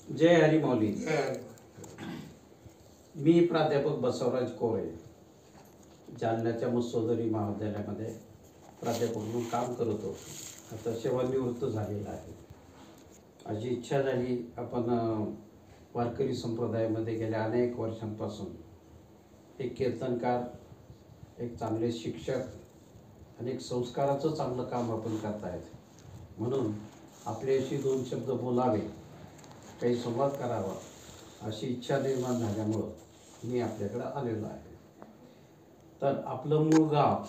जय हरी माऊली. जय हरी. मी प्राध्यापक बसवराज कोरे, जालन्याच्या मुसोदरी महाविद्यालयामध्ये प्राध्यापक म्हणून काम करत होतो. आता सेवानिवृत्त झालेला आहे. अशी इच्छा झाली, आपण वारकरी संप्रदायामध्ये गेल्या अनेक वर्षांपासून एक कीर्तनकार, एक चांगले शिक्षक आणि एक संस्काराचं चांगलं काम आपण करतायत, म्हणून आपल्याशी दोन शब्द बोलावे, काही संवाद करावा अशी इच्छा निर्माण झाल्यामुळं मी आपल्याकडं आलेलो आहे. तर आपलं मूळ गाव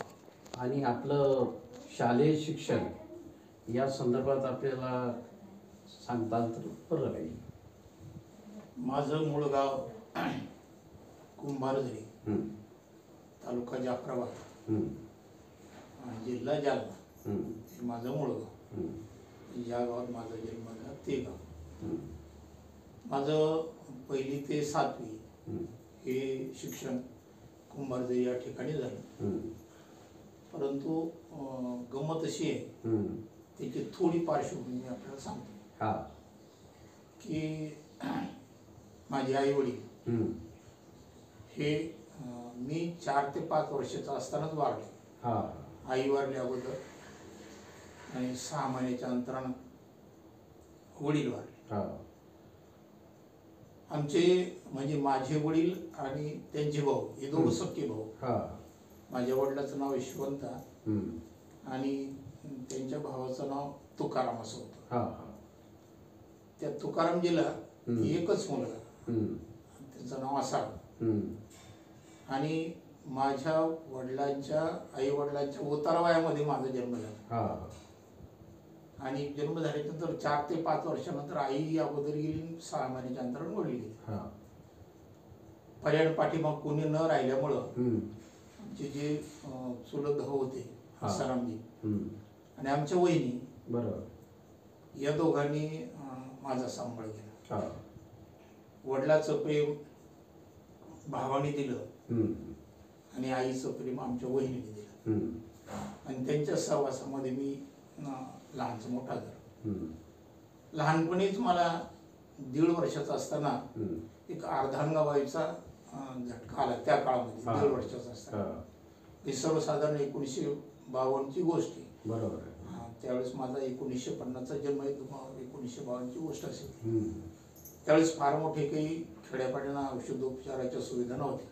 आणि आपलं शालेय शिक्षण या संदर्भात आपल्याला सांगता तर बरं राहील. माझं मूळ गाव कुंभारझरी, तालुका जाफराबाद, जिल्हा जालना, हे माझं मूळ गाव. ज्या गावात माझा जन्म झाला ते गाव. माझं 1ली ते 7वी हे शिक्षण कुंभारझरी या ठिकाणी झालं. परंतु गंमत अशी आहे, त्याची थोडी पार्श्वभूमी मी आपल्याला सांगतो. की माझे आई वडील हे मी 4 ते 5 वर्षाचा असतानाच वारले. आई वारले अगोदर आणि 6 महिन्याच्या अंतरानं वडील वारले. आमचे म्हणजे माझे वडील आणि त्यांचे भाऊ हे दोघं सख्खे भाऊ. माझ्या वडिलाचं नाव यशवंता आणि त्यांच्या भावाचं नाव तुकाराम असं होतं. त्या तुकारामजीला एकच मुलगा, त्याचं नाव असाड. आणि माझ्या वडिलांच्या आई वडिलांच्या उतारवयामध्ये माझा जन्म झाला. आणि जन्म झाल्यानंतर 4 ते 5 वर्षानंतर आई अगोदर गेली, 6 महिन्याच्या अंतराने वडील गेले. पर्याय पाठीमाग कोणी न राहिल्यामुळं आमचे जे चुलत भाऊ होते आसारामजी आणि आमच्या वहिनी, बरोबर, या दोघांनी माझा सांभाळ केला. वडिलाचं प्रेम भावाने दिलं आणि आईचं प्रेम आमच्या वहिनीने दिलं. आणि त्यांच्या सहवासामध्ये मी लहानचा मोठा झालो. लहानपणीच मला 1.5 वर्षाचा असताना एक अर्धांगवायूचा झटका आला. त्या काळामध्ये 1.5 वर्षाचा असताना, ही सर्वसाधारण 1952 ची गोष्ट आहे. बरोबर. त्यावेळेस माझा 1950चा जन्म आहे, 1952 ची गोष्ट असेल. त्यावेळेस फार मोठे काही खेड्यापाड्यांना औषधोपचाराच्या सुविधा नव्हत्या.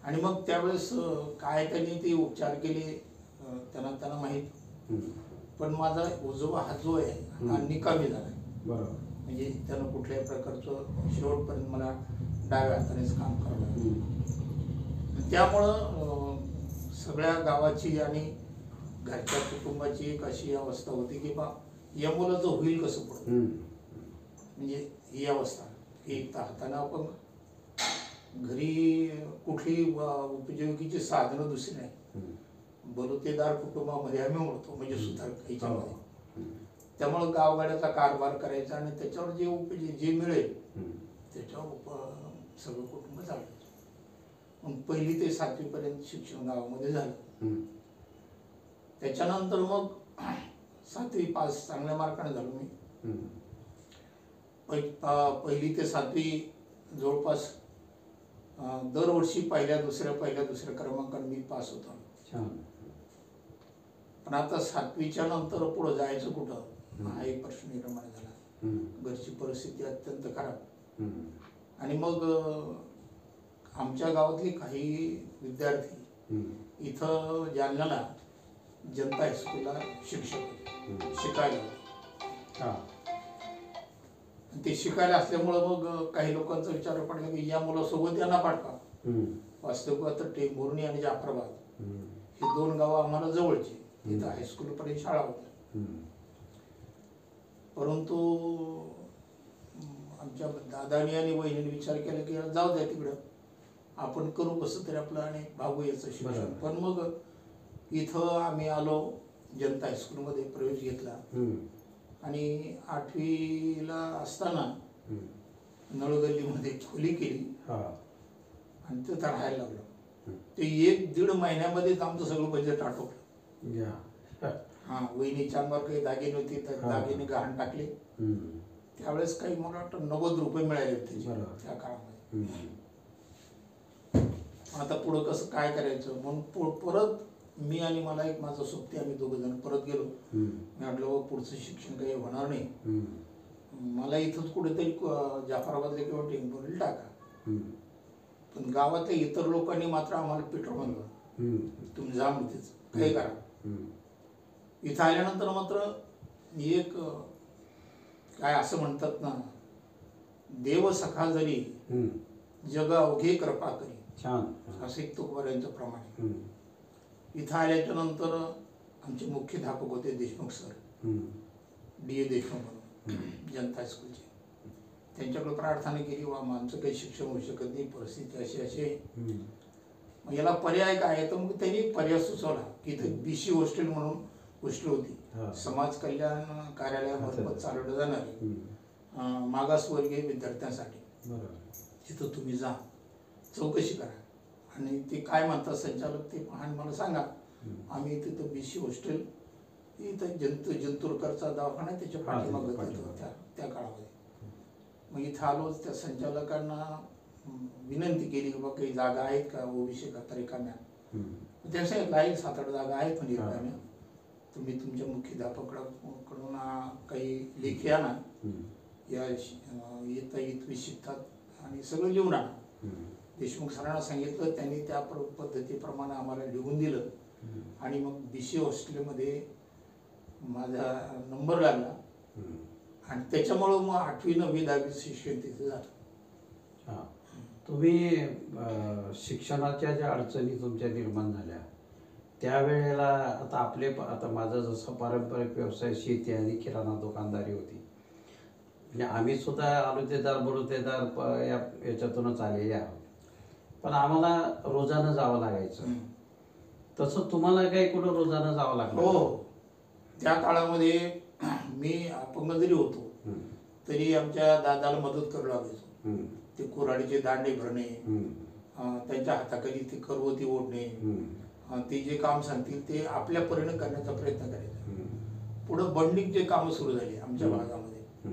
आणि मग त्यावेळेस काय त्यांनी ते उपचार केले त्यांना माहीत. पण माझा उजवा हात जो आहे हा निकामी झाला. बरोबर. म्हणजे त्यानं कुठल्याही प्रकारचं शेवटपर्यंत मला डाव्या हातानेच काम करावं लागलं. त्यामुळं सगळ्या गावाची आणि घरच्या कुटुंबाची एक अशी अवस्था होती की बा या मुलाचं होईल कसं पुढं. म्हणजे ही अवस्था, एक तर हाताने आपण घरी कुठली उपजीविकेची साधनं दुसरी नाही. बलुतेदार कुटुंबामध्ये आम्ही होतो, म्हणजे सुतार याच्यामध्ये. त्यामुळं गावगाड्याचा कारभार करायचा आणि त्याच्यावर जे मिळेल त्याच्यावर सगळं कुटुंब चालवायचं. मग 1ली ते 7वी पर्यंत शिक्षण गावामध्ये झालं. त्याच्यानंतर मग 7वी पास चांगल्या मार्काने झालो मी. 1ली ते 7वी जवळपास दरवर्षी पहिल्या दुसऱ्या क्रमांकाने मी पास होतो. पण आता 7वीच्या नंतर पुढे जायचं कुठं हा एक प्रश्न निर्माण झाला. घरची परिस्थिती अत्यंत खराब. आणि मग आमच्या गावातले काही विद्यार्थी इथं जालन्याला जनता हायस्कूलला शिक्षक शिकायला. ते शिकायला असल्यामुळं मग काही लोकांचा विचार पडला की या मुलासोबत यांना पाठवा. वास्तविक टेंभुर्णी आणि जाफराबाद हे 2 गावं आम्हाला जवळची, तिथं हायस्कूलपर्यंत शाळा होत्या. परंतु आमच्या दादानी आणि वहिनीने विचार केला की जाऊ द्या तिकडं, आपण करू कसं तरी आपलं आणि भागू याचं शिक्षण. पण मग इथं आम्ही आलो, जनता हायस्कूलमध्ये प्रवेश घेतला. आणि 8वीला असताना नळगल्लीमध्ये खोली केली आणि तिथं राहायला लागलो. ते 1-1.5 महिन्यामध्येच आमचं सगळं बजेट आटोपलं. वहिनीच्या अंगावर काही दागिने होते तर दागिने गहाण टाकले, त्यावेळेस काही मला वाटतं 90 रुपये मिळाले होते बरोबर. त्या काळामध्ये. आता पुढं कसं काय करायचं म्हणून परत मी आणि मला एक माझा सोबती आम्ही दोघं जण परत गेलो. मी म्हटलं पुढचं शिक्षण काही होणार नाही, मला इथंच कुठेतरी जाफराबादला किंवा टेंभुर्णीला टाका. पण गावातल्या इतर लोकांनी मात्र आम्हाला पेट्रोल म्हणलं, तुम्ही जा म्हणतेच काही करा. इथं आल्यानंतर मात्र एक काय असं म्हणतात ना, देव सखा जरी जग अवघे कृपा करी, असं एक तुकोबारायांचं प्रमाण आहे. इथं आल्याच्या नंतर आमचे मुख्याध्यापक होते देशमुख सर, D.A. देशमुख म्हणून जनता हायस्कूलचे. त्यांच्याकडे प्रार्थना केली, वा आमचं काही शिक्षण होऊ शकत नाही, परिस्थिती अशी अशी, मग याला पर्याय काय आहे. तर मग त्यांनी पर्याय सुचवला की इथं BC हॉस्टेल म्हणून हॉस्टेल होती, समाज कल्याण कार्यालयामार्फत चालवलं जाणारी मागासवर्गीय विद्यार्थ्यांसाठी. तिथं तुम्ही जा, चौकशी करा आणि ते काय म्हणतात संचालक ते आणि मला सांगा. आम्ही तिथं BC हॉस्टेल इथं जंतुरकरचा दवाखाना त्याच्या पाठीमागं त्या काळामध्ये. मग इथं आलो, त्या संचालकांना विनंती केली की बाबा काही जागा आहेत का OBC करता रिकाम्या. त्या सांगितलं आहे 7-8 जागा आहेत म्हणजे रिकाम्या, तुम्ही तुमच्या मुख्याध्यापकाकडून काही लेखी आणा, या येता इथवी शिकतात आणि सगळं लिहून आणा. देशमुख सरांना सांगितलं, त्यांनी त्या पद्धतीप्रमाणे आम्हाला लिहून दिलं आणि मग BC हॉस्टेलमध्ये माझा नंबर लागला आणि त्याच्यामुळं मग 8वी 9वी 10वी शिक्षण तिथे झालं. तुम्ही शिक्षणाच्या ज्या अडचणी तुमच्या निर्माण झाल्या त्यावेळेला, आता माझा जसा पारंपरिक व्यवसाय शेती आणि किराणा दुकानदारी होती, म्हणजे आम्ही सुद्धा आलुतेदार बलुतेदार याच्यातूनच आलेले आहोत, पण आम्हाला रोजानं जावं लागायचं. तसं तुम्हाला काही कुठं रोजानं जावं लागलं? हो, त्या काळामध्ये मी अपंग जरी होतो तरी आमच्या दादाला मदत करू लागायचो. ते कुऱ्हाडीचे दांडे भरणे, त्यांच्या हाताखाली ते करवती ओढणे, ते जे काम सांगतील ते आपल्या परीने करण्याचा प्रयत्न करायचा. पुढं बंडिंग जे कामं सुरू झाली आमच्या भागामध्ये,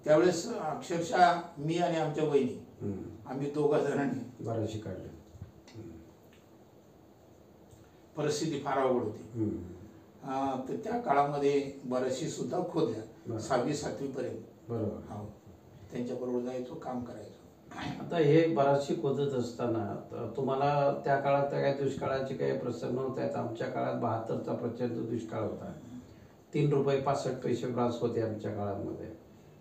त्यावेळेस अक्षरशः मी आणि आमच्या वहिनी आम्ही दोघा जणांनी बराचशी काढली. परिस्थिती फार अवघड होती. तर त्या काळामध्ये बऱ्याचशी सुद्धा खोदल्या 6वी 7वी पर्यंत. बरोबर. हो, त्यांच्याबरोबर जायचो, काम करायचो. आता हे बराचशी खोदत असताना तुम्हाला त्या काळात काही दुष्काळाचे काही प्रसंग नव्हते. आमच्या काळात 72चा प्रचंड दुष्काळ होता. 3 रुपये 65 पैसे ब्रास होते आमच्या काळामध्ये.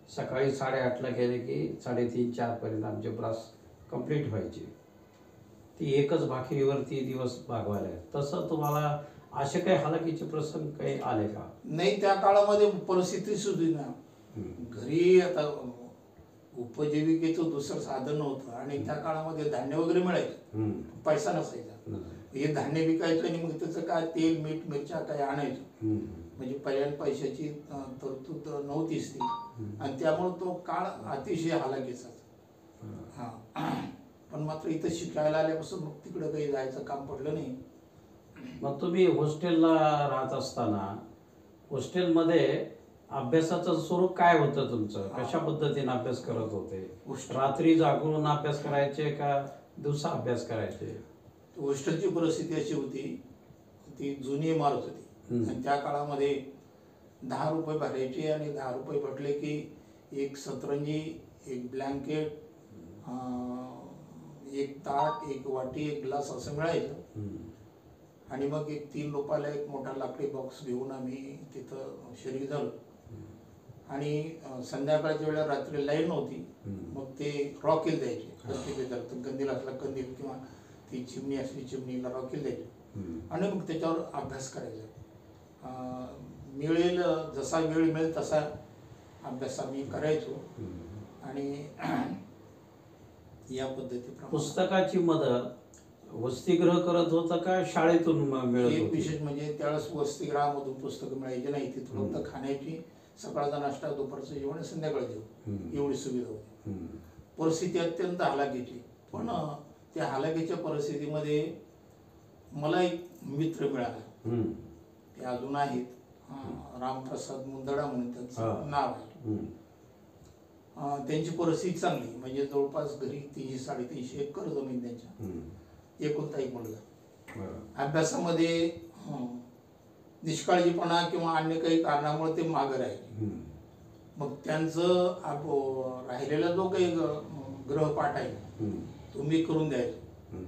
सकाळी 8:30ला गेले की 3:30-4 पर्यंत आमचे ब्रास कंप्लीट व्हायचे. ती एकच भाकरीवरती दिवस भागवायला. तसं तुम्हाला असे काही हालाकीचे प्रसंग काही आले का? नाही, त्या काळामध्ये परिस्थिती सुद्धा ना, घरी आता उपजीविकेचं दुसरं साधन नव्हतं आणि त्या काळामध्ये धान्य वगैरे मिळायचं, पैसा नसायचा. हे धान्य विकायचं आणि मग त्याचं काय तेल मीठ मिरच्या काय आणायचं, म्हणजे पर्याय पैशाची तरतूद नव्हतीच ती. आणि त्यामुळे तो काळ अतिशय हालाकीचा. पण मात्र इथं शिकायला आल्यापासून मग तिकडं काही जायचं काम पडलं नाही. मग तुम्ही हॉस्टेलला राहत असताना हॉस्टेलमध्ये अभ्यासाचं स्वरूप काय होतं तुमचं? कशा पद्धतीने अभ्यास करत होते? रात्री जागून अभ्यास करायचे का दिवसा अभ्यास करायचे? हॉस्टेलची परिस्थिती अशी होती, ती जुनी इमारत होती आणि त्या काळामध्ये 10 रुपये भरायचे आणि 10 रुपये भरले की एक सतरंजी, एक ब्लँकेट, एक ताट, एक वाटी, एक ग्लास असं मिळायचं. आणि मग एक 3 रुपयाला एक मोठा लाकडी बॉक्स घेऊन आम्ही तिथं शरीर झालो. आणि संध्याकाळच्या वेळेला रात्री लाईन नव्हती, मग ते रॉकेल द्यायचे. कंदील असला कंदील किंवा ती चिमणी असली चिमणीला रॉकेल द्यायचे आणि मग त्याच्यावर अभ्यास करायचा. मिळेल जसा वेळ मिळेल तसा अभ्यास आम्ही करायचो. आणि या पद्धतीप्रमाणे पुस्तकाची मदत वसतिगृह करत होतं का शाळेतून मिळत एक होती? विशेष म्हणजे त्यावेळेस वसतिगृहामधून पुस्तकं मिळायची नाही. तिथं फक्त खाण्याची, सकाळचा नाश्ता, दुपारचं जेवण, संध्याकाळचं जेवण, एवढी सुविधा होती. परिस्थिती अत्यंत हालाकीची. पण त्या हालाकीच्या परिस्थितीमध्ये मला एक मित्र मिळाला, ते अजून आहेत, रामप्रसाद मुंदडा म्हणून त्यांचं नाव आहे. त्यांची परिस्थिती चांगली, म्हणजे जवळपास घरी 300-350 एकर जमीन त्यांच्या, एकुलता एक मुलगा. अभ्यासामध्ये निष्काळजीपणा किंवा अन्य काही कारणामुळे ते मागं राहिले. मग त्यांचं राहिलेला जो काही ग्रहपाठ आहे तो मी करून द्यायचो.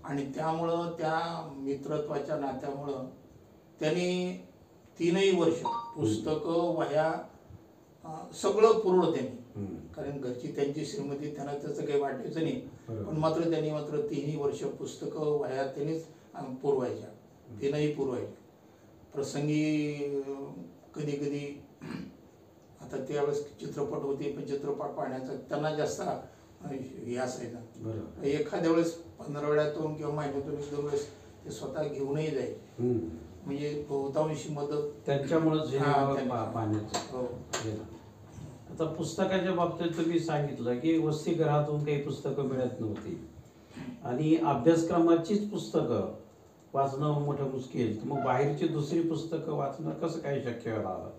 आणि त्यामुळं त्या मित्रत्वाच्या नात्यामुळं त्यांनी 3ही वर्ष पुस्तकं वह्या सगळं पुरवलं त्यांनी. कारण घरची त्यांची श्रीमती, त्यांना त्याचं काही वाटायचं नाही, पण मात्र त्यांनी 3ही वर्ष पुस्तकं वह्या त्यांनीच पुरवायच्या, 3ही पुरवायच्या. प्रसंगी कधी कधी आता त्यावेळेस चित्रपट होते, पण चित्रपट पाहण्याचा त्यांना जास्त हे असायचा. एखाद्या वेळेस 15 वेळातून किंवा महिन्यातून 1-2 वेळेस ते स्वतः घेऊनही जायचे. म्हणजे बहुतांशी मदत त्यांच्यामुळेच. आता पुस्तकाच्या बाबतीत तुम्ही सांगितलं की वसतिगृहातून काही पुस्तकं मिळत नव्हती आणि अभ्यासक्रमाचीच पुस्तकं वाचणं मोठं मुश्किल, मग बाहेरची दुसरी पुस्तकं वाचणं कसं काय शक्य झालं?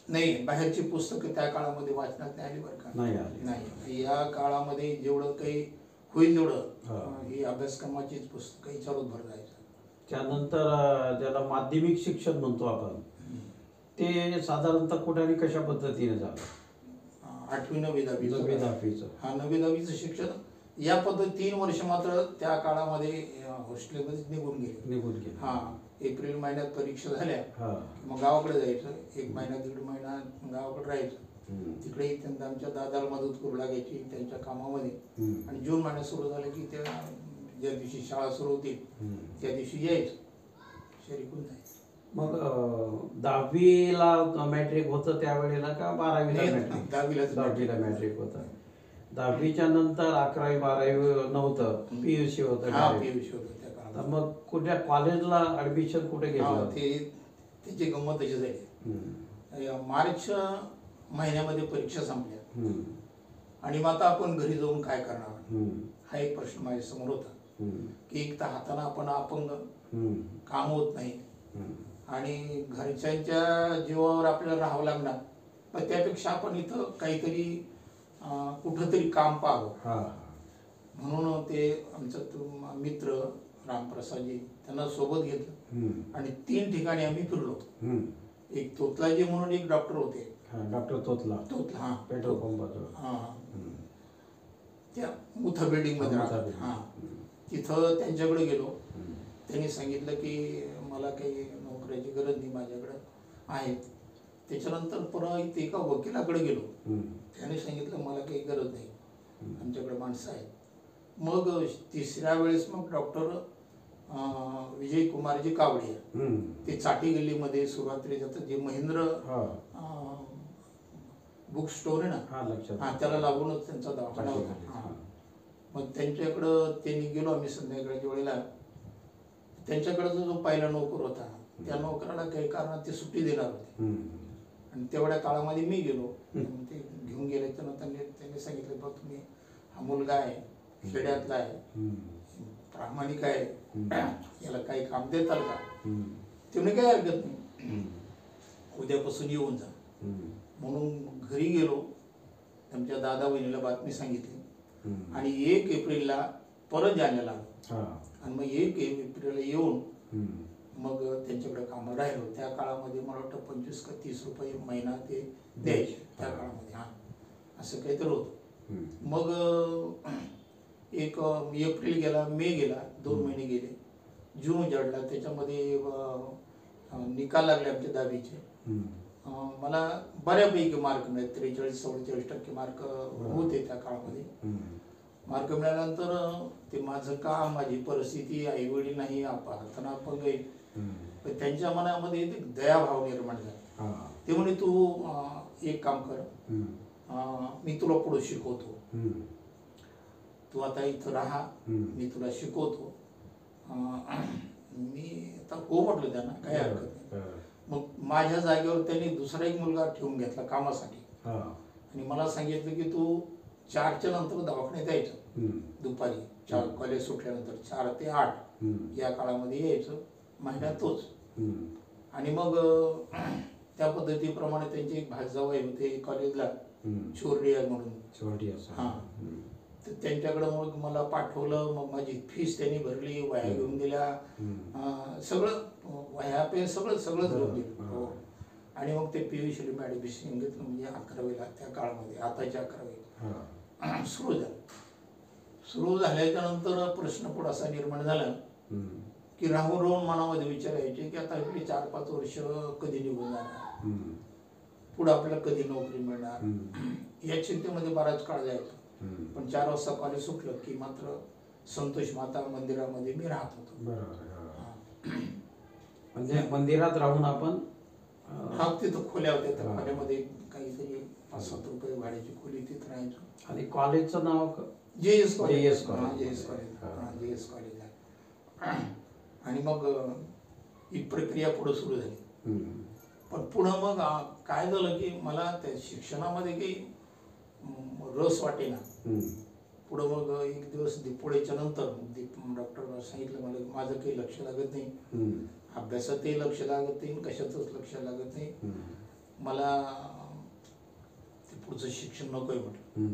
नाही, बाहेरची पुस्तकं त्या काळामध्ये वाचण्यात नाही आली बरं का. नाही, या काळामध्ये जेवढं काही होईल तेवढं ही अभ्यासक्रमाचीच पुस्तकं याच्यावर भर जायचं. त्यानंतर ज्याला माध्यमिक शिक्षण म्हणतो आपण, ते साधारणतः कुठे आणि कशा पद्धतीने झालं? 8वी 9वी 10वीचं. हा, 9वी 10वीचं शिक्षण या पद्धती 3 वर्ष मात्र त्या काळामध्ये हॉस्टेलमध्ये निघून गेले. हा, एप्रिल महिन्यात परीक्षा झाल्या मग गावाकडे जायचं, 1 महिना 1.5 महिना गावाकडे राहायचं. तिकडे त्यांना आमच्या दादाला मदत करू लागायची त्यांच्या कामामध्ये. आणि जून महिन्यात सुरू झालं की त्या ज्या दिवशी शाळा सुरू होती त्या दिवशी यायचं, शरीकून जायचं. मग 10वीला मॅट्रिक होतं त्यावेळेला का 12वीला मॅट्रिक? 10वीला मॅट्रिक होतं. 10वीच्या नंतर 11वी 12वी नव्हतं, PUC होतं. PUC होतं त्या काळात. मग कुठल्या कॉलेजला ऍडमिशन कुठे घेतलं? त्याची गंमत अशी झाली, मार्च महिन्यामध्ये परीक्षा संपल्या आणि मग आता आपण घरी जाऊन काय करणार हा एक प्रश्न माझ्या समोर होता. की एक तर हाताने आपण अपंग, काम होत नाही आणि घरच्यांच्या जीवावर आपल्याला राहावं लागणार, पण त्यापेक्षा आपण इथं काहीतरी कुठंतरी काम पाहावं. म्हणून ते आमचा मित्र रामप्रसादजी त्यांना सोबत घेतलं आणि 3 ठिकाणी आम्ही फिरलो. एक तोतलाजी म्हणून एक डॉक्टर होते, डॉक्टर तोतला, हा, पेट्रोल पंपाजवळ, त्या मुथा बिल्डिंग मध्ये राहतात. तिथं त्यांच्याकडे गेलो. त्यांनी सांगितलं की मला काही नोकरीची गरज नाही, माझ्याकडे आहे. त्याच्यानंतर परत एका वकिलाकडे गेलो. त्याने सांगितलं मला काही गरज नाही, आमच्याकडे माणसं आहेत. मग 3ऱ्या वेळेस मग डॉक्टर विजय कुमारजी कावडे, ते चाटी गल्लीमध्ये सुरुवातीला जातात, जे महेंद्र बुक स्टोर आहे ना, त्याला लागूनच त्यांचा दवाखाना होता. मग त्यांच्याकडं त्यांनी गेलो आम्ही संध्याकाळच्या वेळेला. त्यांच्याकडे जो पहिला नोकर होता त्या नोकराला काही कारणात ते सुट्टी देणार होते आणि तेवढ्या काळामध्ये मी गेलो. ते घेऊन गेल्याच्या नंतर त्यांनी सांगितलं बघ तुम्ही हा मुलगा आहे, खेड्यातला आहे, प्रामाणिक आहे, याला काही काम देताल का? तेवढे काही हरकत नाही, उद्यापासून येऊन जा. म्हणून घरी गेलो, आमच्या दादा बहिणीला बातमी सांगितली आणि 1 एप्रिलला परत जाण्याला आलो. आणि मग 1 एप्रिलला येऊन मग त्यांच्याकडे कामाला राहिलो. त्या काळामध्ये मला वाटतं 25 का 30 रुपये महिना ते द्यायचे त्या काळामध्ये. असं काहीतरी होतं. मग 1 एप्रिल गेला, मे गेला, 2 महिने गेले, जून उजाडला. त्याच्यामध्ये निकाल लागले आमच्या 10वीचे. मला बऱ्यापैकी मार्क मिळाले, 43-44% मार्क होते त्या काळामध्ये. मार्क मिळाल्यानंतर ते माझं काम, माझी परिस्थिती, आई वडील नाही, हाताना अपंग आहे, पण त्यांच्या मनामध्ये दयाभाव निर्माण झाला. ते म्हणे तू एक काम कर, मी तुला पुढे शिकवतो, तू आता इथं राहा, मी तुला शिकवतो. मी आता हो म्हटलं त्यांना, काही हरकत नाही. मग माझ्या जागेवर त्यांनी दुसरा एक मुलगा ठेवून घेतला कामासाठी आणि मला सांगितलं की तू 4च्या नंतर दवाखान्यात यायचं, दुपारी 4 कॉलेज सुटल्यानंतर 4 ते 8 या काळामध्ये यायचं, महिन्यात तोच. आणि मग त्या पद्धतीप्रमाणे त्यांचे एक भाजजावई होते कॉलेजला, चोरडिया म्हणून. हां, तर त्यांच्याकडं मग मला पाठवलं. मग माझी फीस त्यांनी भरली, वह्या घेऊन दिल्या, सगळं वह्या पेन सगळंच घेऊन दिलं. हो. आणि मग ते PU शिलीम ॲडमिशन घेतलं, म्हणजे 11वीला त्या काळामध्ये, आताच्या 11वी सुरू झाल्याच्या नंतर प्रश्न पुढे असा निर्माण झाला की राहून मनामध्ये विचार यायचे की आता इकडे 4-5 वर्ष कधी निघून जाणार, पुढे आपल्याला कधी नोकरी मिळणार, या चिंतेमध्ये बराच काळ जायचा. पण 4 वाजता कॉलेज सुटलं की मात्र संतोष माता मंदिरामध्ये मी राहत होतो. म्हणजे मंदिरात राहून आपण तिथं खोल्या होत्या, त्या खोल्यामध्ये काहीतरी 5-7 रुपये भाड्याची खोली, तिथं राहायचो. आणि कॉलेजचं नाव JS कॉलेज. आणि मग ही प्रक्रिया पुढे सुरू झाली. पण पुढं मग काय झालं की मला त्या शिक्षणामध्ये काही रस वाटेना. पुढं मग एक दिवस दीपोळीच्या नंतर डॉक्टर सांगितलं मला माझं काही लक्ष लागत नाही, अभ्यासातही लक्ष लागत नाही, कशातच लक्ष लागत नाही, मला ते पुढचं शिक्षण नकोय म्हटलं.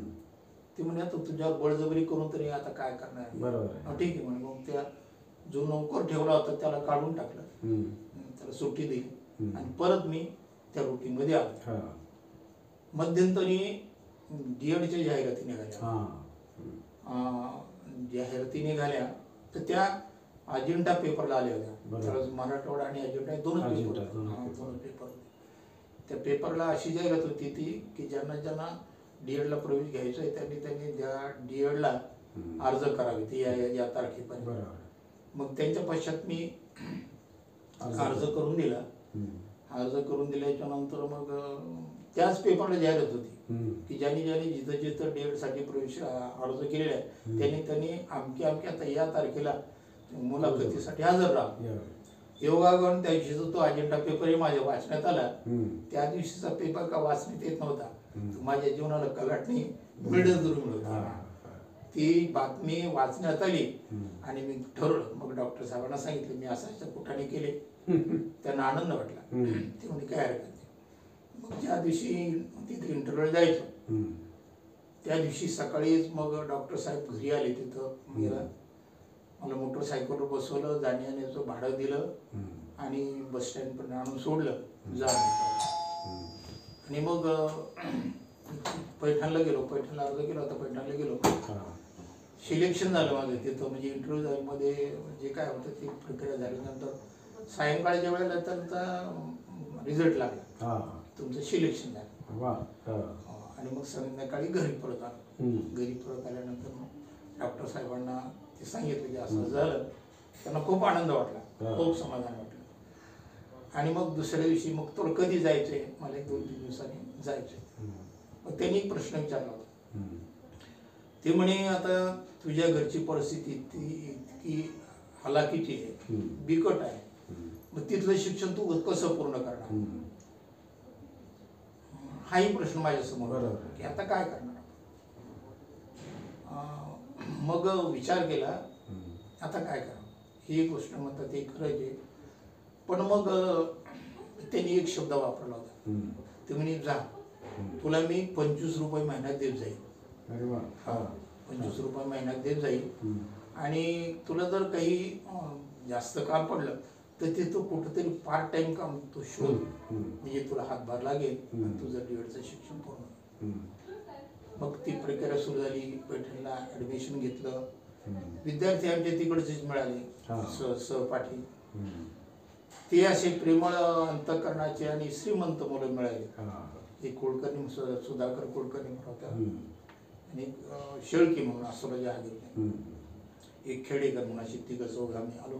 ते म्हणे आता तुझ्यावर बळजबरी करून तरी आता काय करणार. बरोबर. ठीक आहे म्हणे. मग त्या जो नोकर ठेवला होता त्याला काढून टाकलं, त्याला सुट्टी दिली आणि परत मी त्या रुटीनमध्ये आलो. मध्यंतरी DEDच्या जाहिराती निघाल्या, तर त्या अजिंठा पेपरला आल्या होत्या. मराठवाडा आणि अजिंठा दोनच पेपर. त्या पेपरला अशी जाहिरात होती ती की ज्यांना DEDला प्रवेश घ्यायचा आहे त्यांनी त्या DEDला अर्ज करावे ती या तारखेपर्यंत. मग त्यांच्या पश्चात मी अर्ज करून दिला. अर्ज करून दिल्याच्या नंतर मग त्याच पेपरला जाहिरात होती की ज्यांनी जिथं DEDसाठी प्रवेश अर्ज केलेला आहे त्यांनी अमक्या आता या तारखेला मुलाखतीसाठी हजर राहा. योगागण त्या दिवशीचा तो अजेंडा पेपरही माझ्या वाचण्यात आला. त्या दिवशीचा पेपर का वाचण्यात येत नव्हता, माझ्या जीवनाला कलाटणी मिळत. ती बातमी वाचण्यात आली आणि मी ठरवलं. मग डॉक्टर साहेबांना सांगितलं मी अशा कुठाने केले. त्यांना आनंद वाटला. ते म्हणजे काय हरकत नाही. मग ज्या दिवशी तिथे इंटरव्ह्यू जायचो त्या दिवशी सकाळीच मग डॉक्टर साहेब घरी आले. तिथं मला मोटरसायकलवर बसवलं, जाण्या येण्याचं भाडं दिलं आणि बस स्टँड पण आणून सोडलं जा. आणि मग पैठणला गेलो, पैठणला अर्ज केला होता, पैठणला गेलो. सिलेक्शन झालं माझं तिथं, म्हणजे इंटरव्ह्यू मध्ये जे काय होतं ती प्रक्रिया झाल्यानंतर सायंकाळच्या वेळेला त्यांचा रिझल्ट लागला, तुमचं सिलेक्शन झालं. आणि मग संध्याकाळी घरी परत आलो. घरी परत आल्यानंतर मग डॉक्टर साहेबांना ते सांगितलं की असं झालं. त्यांना खूप आनंद वाटला, खूप समाधान वाटलं. आणि मग दुसऱ्या दिवशी मग तो कधी जायचंय, मला 2-3 दिवसांनी जायचंय. मग त्यांनी एक प्रश्न विचारला होता. ते म्हणे आता तुझ्या घरची परिस्थिती इतकी हलाखीची आहे, बिकट आहे, मग तिथलं शिक्षण तू कसं पूर्ण करणार, हाही प्रश्न माझ्यासमोर की आता काय करणार. मग विचार केला आता काय करावं. ही गोष्ट म्हणतात ते खरंच आहे. पण मग त्यांनी एक शब्द वापरला होता. ते म्हणे जा, तुला मी 25 रुपये महिन्यात देत जाईल. 25 रुपये महिन्यात देत जाईल आणि तुला जर काही जास्त काम पडलं तर ते तू कुठंतरी पार्ट टाइम काम तू शोध, म्हणजे तुला हातभार लागेल आणि तुझं DEDचं शिक्षण पूर्ण. मग ती प्रक्रिया सुरू झाली. पैठणला ऍडमिशन घेतलं. विद्यार्थी आमचे तिकडचेच मिळाले सहपाठी. ते असे प्रेमळ अंतःकरणाचे आणि श्रीमंत मुलं मिळाले. एक कुलकर्णी सुधाकर कुलकर्णी होता आणि शेळके म्हणून अस्वलाच्या आधी, एक खेडेकर म्हणून, अशी 3 आम्ही आलो.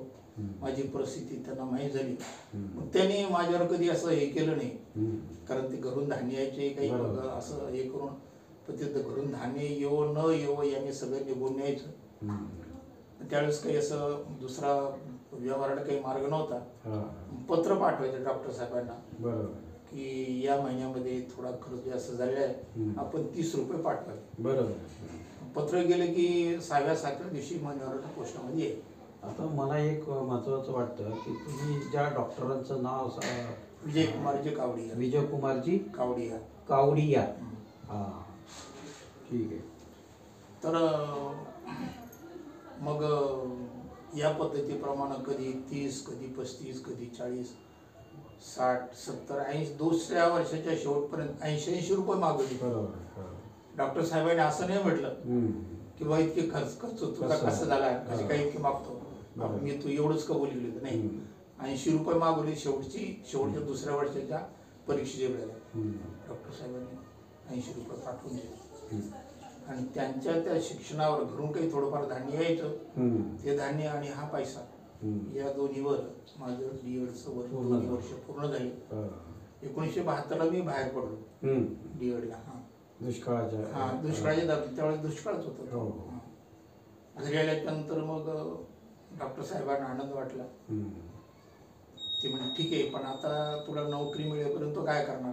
माझी परिस्थिती त्यांना माहीत झाली. मग त्यांनी माझ्यावर कधी असं हे केलं नाही, कारण ते घरून धान्य यायचे काही असं हे करून. पण तिथं घरून धान्य येवो न येवो यांनी सगळं निघून न्यायचं. त्यावेळेस काही असं दुसरा व्यवहाराला काही मार्ग नव्हता. पत्र पाठवायचं डॉक्टर साहेबांना की या महिन्यामध्ये थोडा खर्च जास्त झालेला आहे, आपण 30 रुपये पाठवावे. पत्र गेले की 6व्या-7व्या दिवशी मनोहर पोस्टामध्ये येईल. आता मला एक महत्त्वाचं वाटतं की तुम्ही ज्या डॉक्टरांचं नाव विजयकुमारजी कावडिया. विजयकुमारजी कावडिया. कावडिया. हा, ठीक आहे. तर मग या पद्धतीप्रमाणे कधी 30, कधी 35, कधी 40, 60, 70, 80, दुसऱ्या वर्षाच्या शेवटपर्यंत 80 रुपये मागवले. डॉक्टर साहेबांनी असं नाही म्हटलं की बा इतके खर्च तुझा कसा झाला, कसे काही इतके मागतो, मी तू एवढंच कबूल केलं. नाही, 80 रुपये मागवले शेवटच्या दुसऱ्या वर्षाच्या परीक्षेच्या वेळेला. डॉक्टर साहेबांनी 80 रुपये पाठवून दिले. आणि त्यांच्या त्या शिक्षणावर घरून काही थोडंफार धान्य यायचं, ते धान्य आणि हा पैसा या दोन्हीवर माझं डीएडचं दोन्ही वर्ष पूर्ण झाले. 1972ला मी बाहेर पडलो डीएडला. दुष्काळाच्या त्यावेळेस दुष्काळच होता. घरी आल्याच्यानंतर मग डॉक्टर साहेबांना आनंद वाटला. ते म्हणजे ठीक आहे, पण आता तुला नोकरी मिळेपर्यंत तो काय करणार,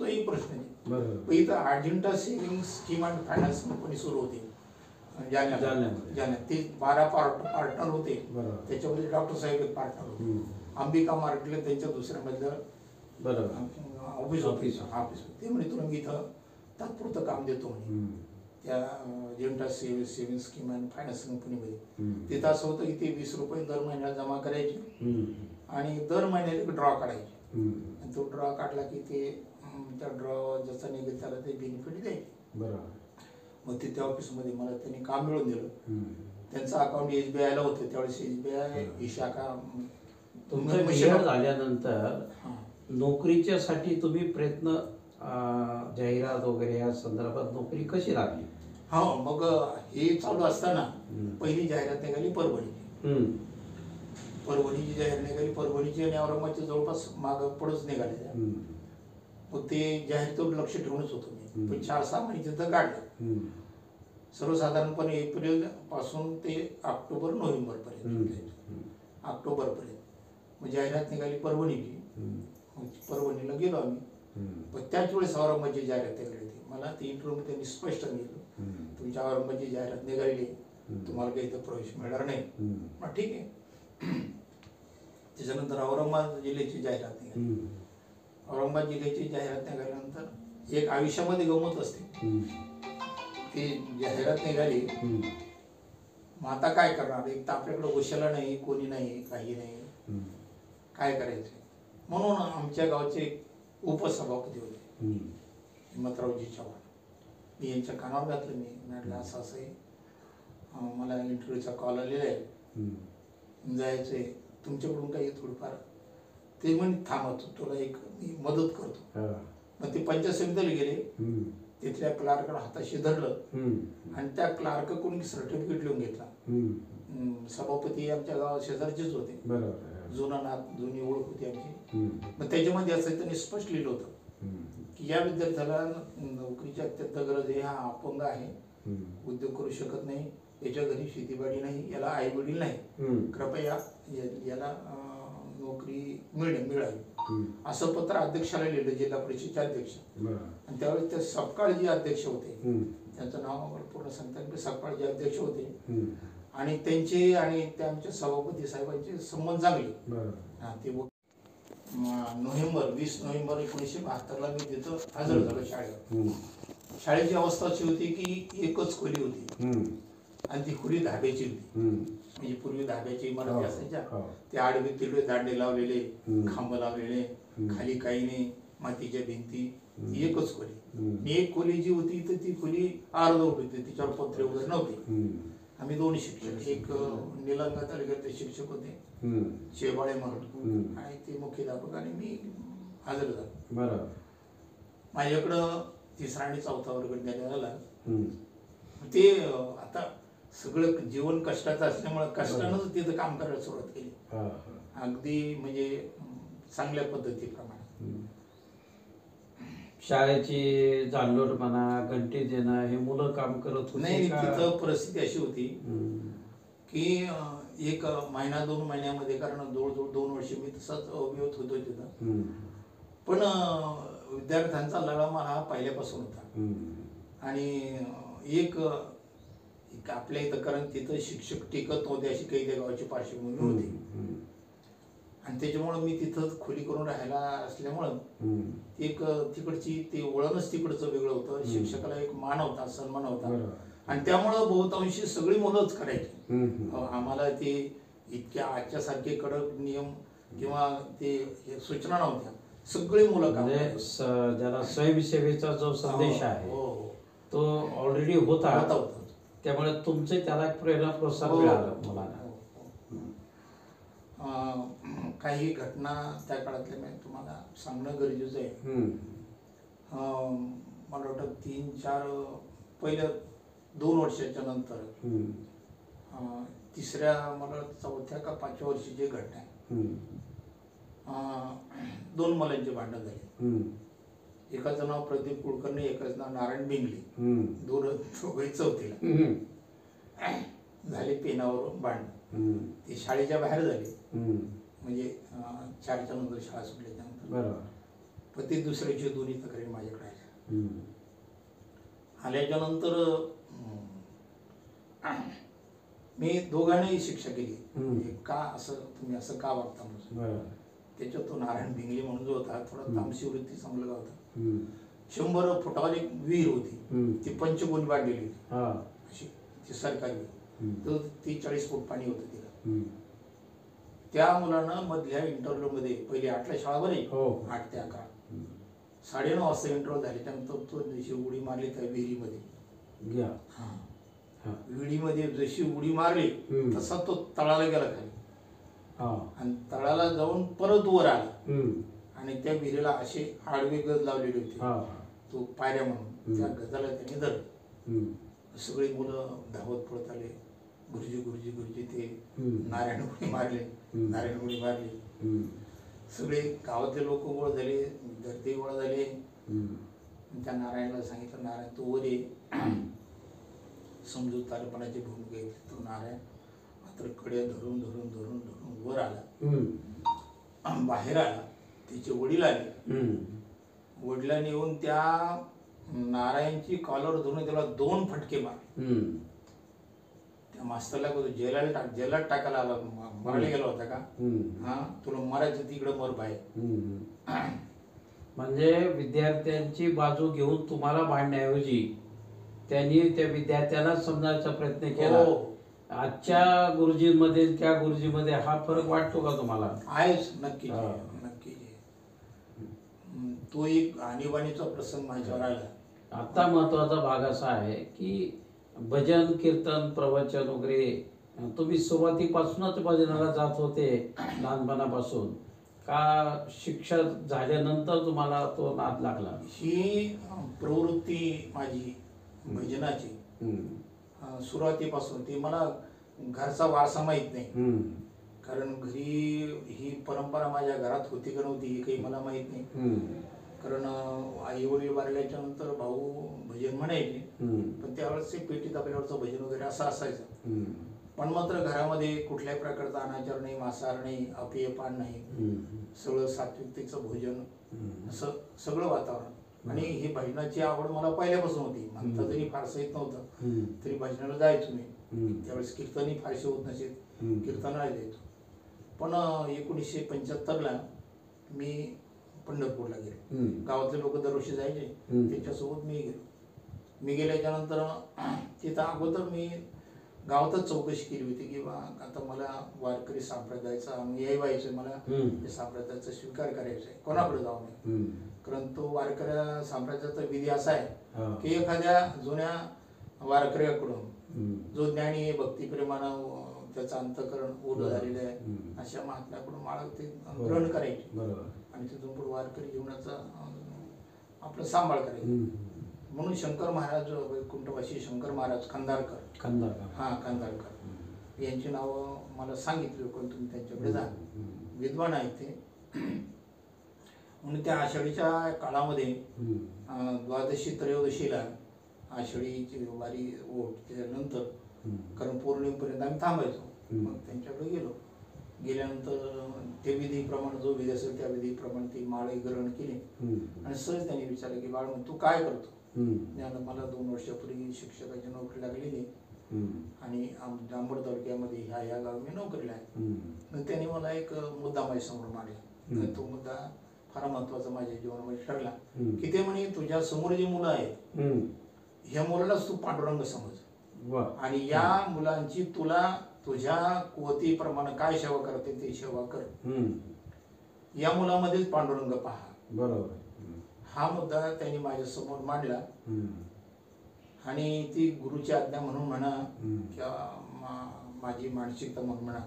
तोही प्रश्न आहे. इथं Ajanta saving scheme and finance company सुरू होती जालन्यात. ते 12 पार्टनर होते. त्याच्यामध्ये डॉक्टर साहेब एक पार्टनर होते. अंबिका मार्केटला त्यांच्या दुसऱ्या मधलं ऑफिस. ते म्हणे तुला मी इथं तात्पुरतं काम देतो म्हणे त्या Ajanta saving scheme and finance कंपनीमध्ये. तिथं असं होतं की ते 20 रुपये दर महिन्याला जमा करायचे आणि दर महिन्याला ड्रॉ काढायचे. आणि तो ड्रॉ काढला की ते त्या ड्रॉ जसा निघेल त्याला ते बेनिफिट द्यायचे. मग तिथे ऑफिसमध्ये मला त्यांनी काम मिळवून दिलं. त्यांचं अकाउंट SBIला होतं त्यावेळेस. SBI ही शाखा झाल्यानंतर नोकरीच्यासाठी तुम्ही प्रयत्न, जाहिरात वगैरे या संदर्भात नोकरी कशी लागली? हा, मग हे चालू असताना पहिली जाहिरात निघाली परभणीची. परभणीची जाहिरात निघाली. परभणीची आणि औरंगाबादच्या जवळपास माग पुढंच निघाले. मग ते जाहिरातीवर लक्ष ठेवूनच होतो मी. पण 4-6 महिने तिथं काढलं. सर्वसाधारणपणे एप्रिल पासून ते ऑक्टोबर-नोव्हेंबर पर्यंत. ऑक्टोबरपर्यंत मग जाहिरात निघाली परभणीची. परभणीला गेलो आम्ही. पण त्याच वेळेस औरंगाबादची जाहिरात निघाली होती. मला ते इंटरव्ह्यू त्यांनी स्पष्ट सांगितलं, तुमच्या औरंगाबादची जाहिरात निघाली, तुम्हाला काही इथं प्रवेश मिळणार नाही. मग ठीक आहे. त्याच्यानंतर औरंगाबाद जिल्ह्याची जाहिरात निघाली. औरंगाबाद जिल्ह्याची जाहिरात निघाल्यानंतर एक आयुष्यामध्ये गमत असते. ती जाहिरात निघाली. मग आता काय करणार? एक तर आपल्याकडे उशाला नाही, कोणी नाही, काही नाही, काय करायचं. म्हणून आमच्या गावचे उपसभापती होते हिम्मतरावजी चव्हाण. मी यांच्या कानावर घातलं. मी म्हटलं असं असं आहे, मला इंटरव्ह्यूचा कॉल आलेला आहे, जायचंय, तुमच्याकडून काही थोडंफार. ते म्हणे थांबतो, तुला एक मी मदत करतो. मग ते पंचायत समितीला गेले. तिथल्या क्लार्कला हाताशी धरलं आणि त्या क्लार्ककडून सर्टिफिकेट लिहून घेतला. सभापती आमच्या गावात शेजारचेच होते. जुना नात, जुनी ओळख होती आमची. मग त्याच्यामध्ये असं त्यांनी स्पष्ट लिहिलं होतं की या विद्यार्थ्याला नोकरीची अत्यंत गरज आहे, हा अपंग आहे, उद्योग करू शकत नाही, याच्या घरी शेतीबाडी नाही, याला आई वडील नाही, कृपया याला नोकरी मिळावी, असं पत्र अध्यक्षाला लिहिलं, जिल्हा परिषदेचे अध्यक्ष. आणि त्यावेळेस ते सपकाळजी अध्यक्ष होते. त्यांचं नाव मला पूर्ण सांगतात. सपकाळजी अध्यक्ष होते आणि त्यांचे आणि त्या आमच्या सभापती साहेबांचे संबंध चांगले. ते नोव्हेंबर 20 नोव्हेंबर 1972ला मी तिथं हजर झालो शाळेवर. शाळेची अवस्था अशी होती की एकच खोली होती आणि ती खोली धाब्याची होती. म्हणजे पूर्वी धाब्याची इमारती असायच्या, ते आडवे तिडवे दांडे लावलेले, खांब लावलेले, खाली काही नाही, मातीच्या भिंती, एकच खोली. एक खोली जी होती तर ती खोली अर्धवट होती, तिच्यावर पत्रे वगैरे नव्हते. आम्ही 2 शिक्षक, एक निलंगा तालुक्यातले शिक्षक होते, शेबाळे म्हणून, आणि ते मुख्याध्यापक, आणि मी हजर झालो. माझ्याकडं 3रा आणि 4था वर्ग देण्यात आला. ते आता सगळं जीवन कष्टाचं असल्यामुळे कष्टानंच तिथं काम करायला सुरुवात केली. अगदी म्हणजे चांगल्या पद्धतीप्रमाणे. शाळेची जाणलोट म्हणा, घंटी देणं, हे मुलं काम करत होते? नाही, तिथं परिस्थिती अशी होती की 1 महिना 2 महिन्यामध्ये, कारण जवळजवळ 2 वर्ष मी तसाच अभिवत होतो तिथं. पण विद्यार्थ्यांचा लढामा हा पहिल्यापासून होता. आणि एक आपल्या इथं, कारण तिथं शिक्षक टिकत नव्हते अशी काही त्या गावाची पार्श्वभूमी होती. आणि त्याच्यामुळं मी तिथंच खोली करून राहायला असल्यामुळं एक तिकडची ते वळणच तिकडचं वेगळं होतं. शिक्षकाला एक मान होता, सन्मान होता. आणि त्यामुळं बहुतांशी सगळी मुलंच करायची. आम्हाला ते इतक्या आजच्या सारखे कडक नियम किंवा ते सूचना नव्हत्या. सगळी मुलं ज्याला स्वयंसेवेचा जो संदेश आहे तो ऑलरेडी होता. त्यामुळे तुमचे त्याला एक प्रेरणा प्रोत्साहन मिळालं मुलांना. काही घटना त्या काळातल्या मी तुम्हाला सांगणं गरजेचं आहे. मला वाटतं 3-4 पहिल्या 2 वर्षाच्या नंतर तिसऱ्या मला 4थ्या का 5व्या वर्षीची घटना आहे. 2 मुलांचे भांडण झाले. एकाचं नाव प्रदीप कुलकर्णी, एकाचं नाव नारायण बिंगले. दोघे 4थीला झाले पेनावरून भांडण. ते शाळेच्या बाहेर झाले, म्हणजे 4च्या नंतर शाळा सुटल्याच्यानंतर. पण ते दुसऱ्याची दोन्ही तक्रारी माझ्याकडे आल्याच्या नंतर मी दोघांनाही शिक्षा केली. का असं तुम्ही असं का वागता म्हणून. त्याच्यात तो नारायण भिंगले म्हणून जो होता थोडा तामसी वृत्ती चांगला होता. 100 फुटावर एक विहीर होती, ती पंचगुणी बांधलेली होती अशी, ती सरकारी. तर ती 40 फूट पाणी होतं तिला. त्या मुलानं मधल्या इंटरव्ह्यू मध्ये पहिली 8ला शाळा बरी, 8 ते 11, 9:30 वाजता इंटरव्ह्यू झाले. त्यानंतर तो जशी उडी मारली त्या विहिरीमध्ये. विहिरीमध्ये जशी उडी मारली तसा तो तळाला गेला खाली. आणि तळाला जाऊन परत वर आला. आणि त्या विहिरीला असे आडवे गज लावलेले होते, तो पायऱ्या म्हणून. त्या गजाला त्यांनी धरलं. सगळी मुलं धावत पळत आले. गुरुजी गुरुजी गुरुजी. ते नारायण उडी मारले, नारायण उडी मारली. सगळे गावातले लोक गोळा झाले, विद्यार्थी गोळा झाले. त्या नारायणला सांगितलं, नारायण तू वर ये. समजूतदारपणाची भूमिका घेतली. तो नारायण मात्र कड्या धरून धरून धरून धरून वर आला, बाहेर आला. त्याचे वडील आले. वडिलांनी येऊन त्या नारायणची कॉलर धरून त्याला 2 फटके मारले. त्या मास्तरला जेलात टाकायला आला, मारले गेला होता का, तुला मारायचं तिकडे मर बाहेर. म्हणजे विद्यार्थ्यांची बाजू घेऊन तुम्हाला भांडण्याऐवजी त्यांनी त्या विद्यार्थ्याला समजायचा प्रयत्न केला. आजच्या गुरुजींमध्ये त्या गुरुजींमध्ये हा फरक वाटतो का तुम्हाला? आहेच, नक्की नक्की. तो एक आणीबाणीचा प्रसंग माझ्यावर आला. आता महत्वाचा भाग असा आहे की भजन कीर्तन प्रवचन वगैरे तुम्ही सुरुवातीपासूनच भजनाला जात होते लहानपणापासून का शिक्षा झाल्यानंतर तुम्हाला तो नाद लागला? ही प्रवृत्ती माझी भजनाची सुरुवातीपासून, ती मला घरचा वारसा माहित नाही. कारण घरी ही परंपरा माझ्या घरात होती का नव्हती हे काही मला माहित नाही. कारण आई वडील वारल्याच्या नंतर भाऊ भजन म्हणायचे, पण त्यावेळेस ते पेटीत आपल्यावरचं भजन वगैरे असं असायचं. पण मात्र घरामध्ये कुठल्याही प्रकारचा अनाचार नाही, मांसाहार नाही, अपेयपान नाही, सगळं सात्विकतेचं भोजन, असं सगळं वातावरण. आणि ही भजनाची आवड मला पहिल्यापासून होती. म्हणता जरी फारसं येत नव्हतं तरी भजनाला जायचो मी. त्यावेळेस कीर्तनही फारसे होत नसेल, कीर्तनाला जायचो. पण 1975ला मी पंढरपूरला गेलो. गावातले लोक दरवर्षी जायचे, त्यांच्यासोबत मी गेलो. मी गेल्याच्या नंतर तिथं अगोदर मी गावातच चौकशी केली होती की बा आता मला वारकरी संप्रदायाचा अनुयायी व्हायचं, मला या संप्रदायाचा स्वीकार करायचा आहे, कोणाकडे जाऊ नये. कारण तो वारकऱ्या संप्रदायाचा विधी असा आहे की एखाद्या जुन्या वारकऱ्याकडून जो ज्ञानी आहे, भक्तिप्रेमानं त्याचं अंतःकरण ओढ झालेलं आहे, अशा महात्म्याकडून माळ ते ग्रहण करायचे आणि तिथून पुढे वारकरी जीवनाचा आपला सांभाळ करायचा. म्हणून शंकर महाराज, वैकुंठवासी शंकर महाराज खंदारकर यांची नावं मला सांगितली. कोण तुम्ही त्यांच्याकडे जा, विद्वान आहेत ते. म्हणून त्या आषाढीच्या काळामध्ये द्वादशी त्रयोदशीला आषाढीची वारी ओढल्यानंतर, कारण पौर्णिमेपर्यंत आम्ही थांबायचो. मग त्यांच्याकडे गेलो. गेल्यानंतर ते विधीप्रमाणे जो विधी असेल त्या विधीप्रमाणे ती माळे ग्रहण केली. आणि सहज त्यांनी विचारलं की बाळ तू काय करतो? मला 2 वर्षापूर्वी शिक्षकाची नोकरी लागलेली, आणि जांभूळ तालुक्यामध्ये ह्या गावी मी नोकरीला आहे. मग त्यांनी मला एक मुद्दा माझ्यासमोर मांडला. तो मुद्दा फार महत्वाचा माझ्या जीवनामध्ये ठरला की ते म्हणे तुझ्या समोर जी मुलं आहेत ह्या मुलालाच तू पांडुरंग समज आणि या मुलांची तुला तुझ्या कुवतीप्रमाणे काय सेवा करते ते सेवा कर. या मुलामध्येच पांडुरंग पहा. बरोबर. हा मुद्दा त्यांनी माझ्या समोर मांडला आणि ती गुरुची आज्ञा म्हणून म्हणा किंवा माझी मानसिकता म्हणून म्हणा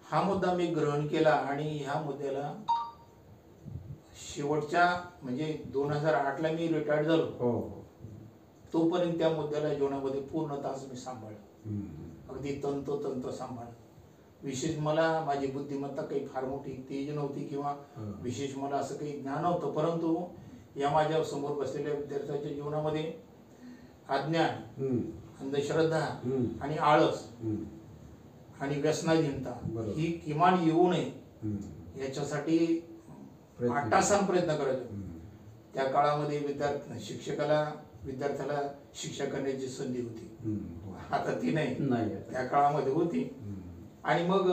हा मुद्दा मी ग्रहण केला आणि ह्या मुद्द्याला शेवटच्या म्हणजे 2008ला मी रिटायर्ड झालो. तोपर्यंत त्या मुद्द्याला जीवनामध्ये पूर्ण तास मी सांभाळलं. अगदी तंतोतंत सांभाळलं. विशेष मला माझी बुद्धिमत्ता काही फार मोठी तेज नव्हती किंवा विशेष मला असं काही ज्ञान नव्हतं, परंतु या माझ्या समोर बसलेल्या विद्यार्थ्यांच्या जीवनामध्ये अज्ञान, अंधश्रद्धा आणि आळस आणि व्यसनाधीनता ही किमान येऊ नये याच्यासाठी 8 तासांनी प्रयत्न करायचो. त्या काळामध्ये शिक्षकाला विद्यार्थ्याला शिक्षा करण्याची संधी होती. आता ती नाही, त्या काळामध्ये होती. आणि मग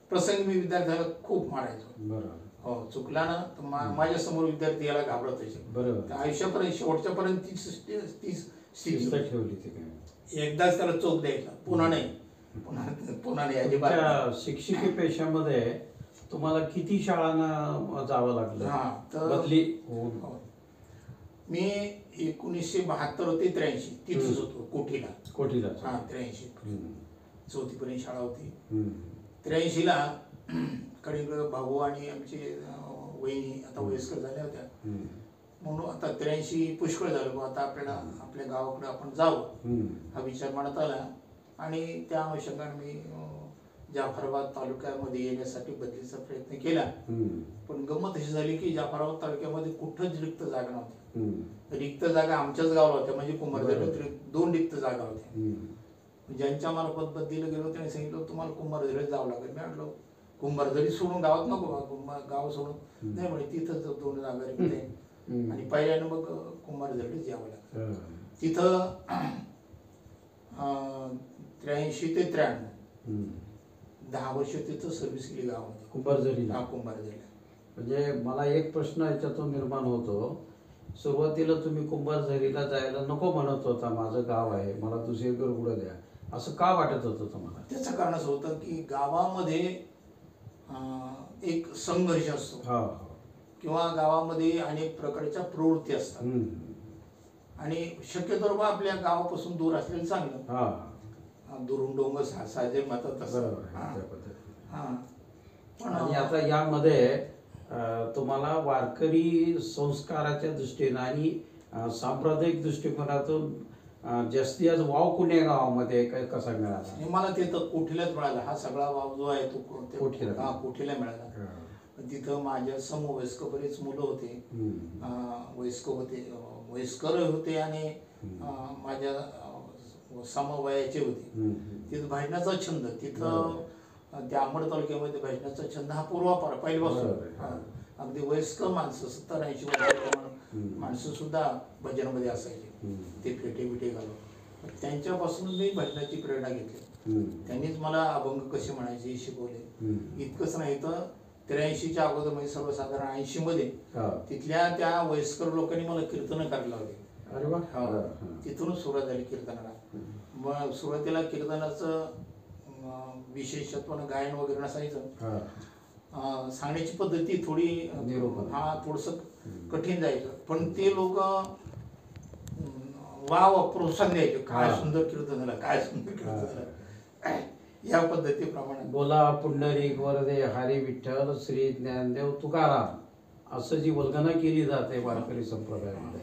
प्रसंगी मी विद्यार्थ्याला खूप मारायचो. हो, चुकला ना तर माझ्या समोर विद्यार्थी याला घाबरत असे. आयुष्यापर्यंत शेवटच्यापर्यंत तीच स्थिती ठेवली. एकदाच त्याला चोख द्यायचा, पुन्हा नाही, पुन्हा नाही अजिबात. शिक्षकी पेशामध्ये तुम्हाला किती शाळांना जावं लागलं बदली? मी 1972 ते 83 तिथंच होतो कोठीला. हा, 83 चौथीपर्यंत शाळा होती. 83ला कडिंग भाऊ आणि आमचे वहिनी आता वयस्कर झाल्या होत्या म्हणून आता 83 पुष्कळ झालं. आता आपल्याला आपल्या गावाकडे आपण जावं हा विचार मनात आला आणि त्या अनुषंगाने मी जाफराबाद तालुक्यामध्ये येण्यासाठी बदलीचा प्रयत्न केला. पण गंमत अशी झाली की जाफराबाद तालुक्यामध्ये कुठंच रिक्त जागा नव्हत्या. रिक्त जागा आमच्याच गावाला होत्या, म्हणजे कुंभारदऱ्यात 2 रिक्त जागा होत्या. ज्यांच्या मार्फत बदलीला गेलो त्यांनी सांगितलं तुम्हाला कुंभारदऱ्यात जावं लागेल. मी म्हटलं कुंभारदरी सोडून गावात नको, गाव सोडून नाही म्हणे तिथंच 2 जागा रिक्त आहे. आणि पहिल्यानं मग कुंभारदरीच यावं लागलं. तिथं 83 ते 93 10 वर्ष तिथं सर्व्हिस केली गावामध्ये कुंभारदरीला. म्हणजे मला एक प्रश्न याच्यातून निर्माण होतो, सुरुवातीला तुम्ही कुंभारझरीला जायला नको म्हणत होता, माझं गाव आहे, मला दुसरीकडे कुठं द्या, असं का वाटत होतं तुम्हाला? त्याचं कारण असं होतं की गावामध्ये एक संघर्ष असतो किंवा गावामध्ये अनेक प्रकारच्या प्रवृत्ती असतात आणि शक्यतो आपल्या गावापासून दूर असलेलं चांगलं. दुरून डोंगर साजे म्हणतात तसं. आणि आता यामध्ये तुम्हाला वारकरी संस्काराच्या दृष्टीने आणि सांप्रदायिक दृष्टिकोनातून जास्तीत जास्त वाव कुण्या गावामध्ये कसा मिळाला? मला तिथं कोठीलाच मिळाला. हा सगळा वाव जो आहे तो कोठीला मिळाला. तिथं माझ्या समवयस्क बरेच मुलं होते, वयस्कर होते आणि माझ्या समवयाचे होते. तिथं भजनाचा छंद, तिथं त्या अंबड तालुक्यामध्ये भजनाचा छंद हा पूर्वापार पहिल्यापासून. अगदी वयस्कर माणसं 70-80 वर्षाची माणसं सुद्धा भजनामध्ये असायचे. ते फेटे बिटे घालून त्यांच्यापासून मी भजनाची प्रेरणा घेतली. त्यांनीच मला अभंग कसे म्हणायचे शिकवले. इतकंच नाही तर 83च्या अगोदर म्हणजे सर्वसाधारण 80 मध्ये तिथल्या त्या वयस्कर लोकांनी मला कीर्तन करायला लावले. तिथूनच सुरुवात झाली कीर्तनाला. मग सुरुवातीला कीर्तनाचं विशेषत्वानं गायन वगैरे नसायचं. सांगण्याची पद्धती थोडी थोडस कठीण जायचं, पण ते लोक प्रोत्साहन द्यायचे. काय सुंदर कीर्तन झालं, काय सुंदर कीर्तन झालं, या पद्धतीप्रमाणे. बोला पुंडलिक वरदे हरी विठ्ठल श्री ज्ञानदेव तुकाराम असं जी वल्गना केली जाते वारकरी संप्रदायामध्ये,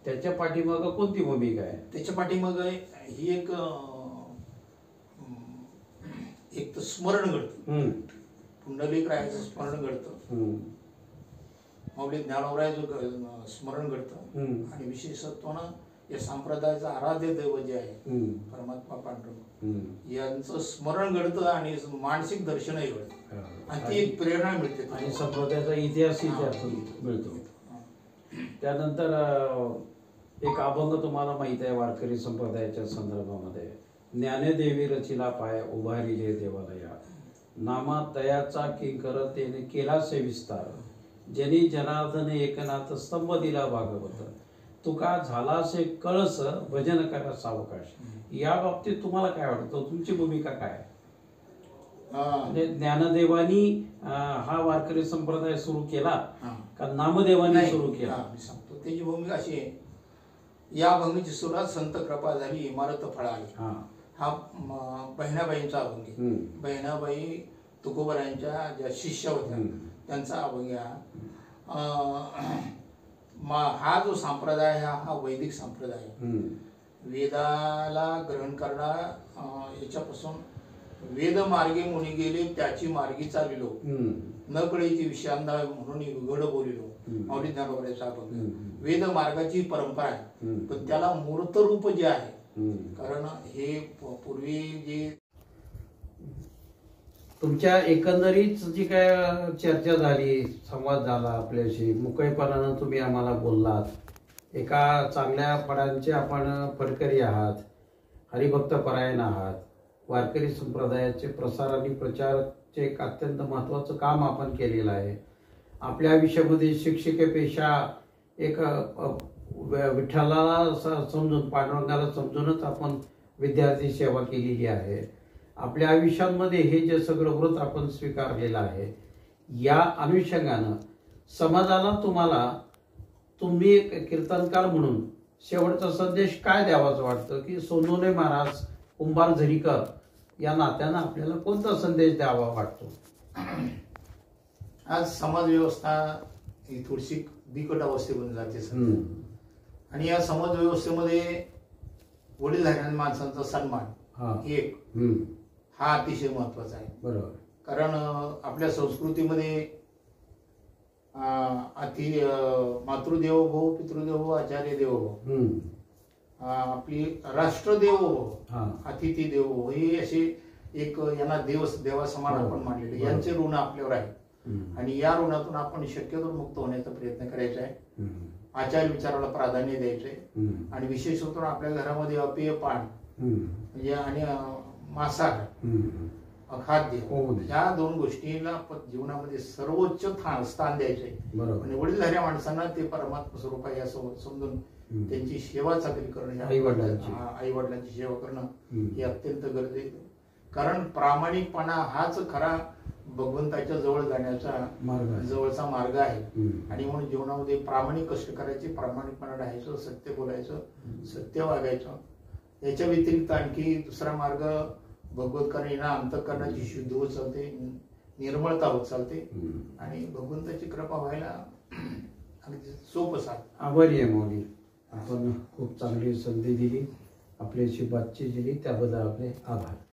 त्याच्या पाठीमागं कोणती भूमिका आहे? त्याच्या पाठीमागं ही एक तर स्मरण घडतं. पुंडलिक रायाचं स्मरण घडतं, माऊली ज्ञानोबरायाचं स्मरण घडतं आणि विशेषत्वानं या संप्रदायाचं आराध्य दैवत जे आहे परमात्मा पांडुरंग यांचं स्मरण घडतं आणि मानसिक दर्शनही घडतं आणि ती एक प्रेरणा मिळते आणि संप्रदायाचा इतिहासही त्यातून मिळतो. त्यानंतर एक अभंग तुम्हाला माहित आहे वारकरी संप्रदायाच्या संदर्भामध्ये. ज्ञानदेवी रचिला पाय उभारिले देवालया, नामा तयाचा किंकर तेने केला से विस्तार, जनी जनार्दन एकनाथ स्तंभ दिला भागवत, तुका झाला से कळस भजन करा सावकाश. या बाबतीत तुम्हाला काय वाटतं, तुमची भूमिका काय? म्हणजे ज्ञानदेवानी हा वारकरी संप्रदाय सुरू केला का नामदेवानी सुरू केला? मी सांगतो त्याची भूमिका अशी आहे. या अभंगाची सुरुवात संत कृपा झाली इमारत फळाली. हा बहिणाबाईंचा अभंग आहे. बहिणाबाई तुकोबरायांच्या ज्या शिष्य होत्या त्यांचा अभंग हा जो संप्रदाय हा वैदिक संप्रदाय आहे. वेदाला ग्रहण करणारा याच्यापासून वेद मार्गे मुनी गेले त्याची मार्गी चालिलो, न कळेची विषयांदा म्हणून उघड बोलिलो. माऊली ज्ञानोबाचा अभंग. वेद मार्गाची परंपरा आहे पण त्याला मूर्त रूप जे आहे, कारण हे पूर्वी जे तुमच्या एकंदरीत जी काय चर्चा झाली, संवाद झाला आपल्याशी, मोकळेपणानं तुम्ही आम्हाला बोललात. एका चांगल्या फळांचे आपण फडकरी आहात, हरिभक्त परायण आहात. वारकरी संप्रदायाचे प्रसार आणि प्रचारचे एक अत्यंत महत्त्वाचं काम आपण केलेलं आहे. आपल्या आयुष्यामध्ये शिक्षिकेपेक्षा एक विठ्ठलाला समजून, पांडुरंगाला समजूनच आपण विद्यार्थी सेवा केलेली आहे. आपल्या आयुष्यामध्ये हे जे सगळं व्रत आपण स्वीकारलेलं आहे, या अनुषंगानं समाजाला तुम्ही एक कीर्तनकार म्हणून शेवटचा संदेश काय द्यावाचं वाटतं, की सोनोने महाराज, कुंभार झरीकर या नात्यानं आपल्याला कोणता संदेश द्यावा वाटतो? आज समाज व्यवस्था ही थोडीशी बिकट अवस्थेमध्ये जाते आणि या समाज व्यवस्थेमध्ये वडीलधाऱ्या माणसांचा सन्मान एक हा अतिशय महत्वाचा आहे. बरोबर. कारण आपल्या संस्कृतीमध्ये मातृदेवो भव, पितृदेवो भव, आचार्य देवो भव, आपली राष्ट्रदेव भव, अतिथी देवो भव, हे असे एक यांना देवासमान आपण मानलेले, यांचे ऋण आपल्यावर आहे. आणि या ऋणातून आपण शक्यतो मुक्त होण्याचा प्रयत्न करायचा आहे. आचार विचाराला प्राधान्य द्यायचंय आणि विशेष करून आपल्या घरामध्ये अपेय पान म्हणजे आणि मांसाहार, अखाद्य, या दोन गोष्टीला जीवनामध्ये सर्वोच्च स्थान द्यायचंय. आणि वडीलधाऱ्या माणसांना ते परमात्मा स्वरूप आहे असं समजून त्यांची सेवा चाकरी करणं, आई वडिलांची सेवा करणं हे अत्यंत गरजेचं. कारण प्रामाणिकपणा हाच खरा भगवंताच्या जवळ जाण्याचा जवळचा मार्ग आहे. आणि म्हणून जीवनामध्ये प्रामाणिक कष्ट करायचे, प्रामाणिकपणा राहायचं, सत्य बोलायचं, सत्य वागायचं. याच्या व्यतिरिक्त आणखी दुसरा मार्ग भगवतकरणा अंतःकरणाची शुद्ध होत चालते, निर्मळता होत चालते आणि भगवंताची कृपा व्हायला अगदी सोपं चालतं. आभारी आहे मौली, आपण खूप चांगली संधी दिली, आपल्याशी बातचीत दिली, त्याबद्दल आपले आभार.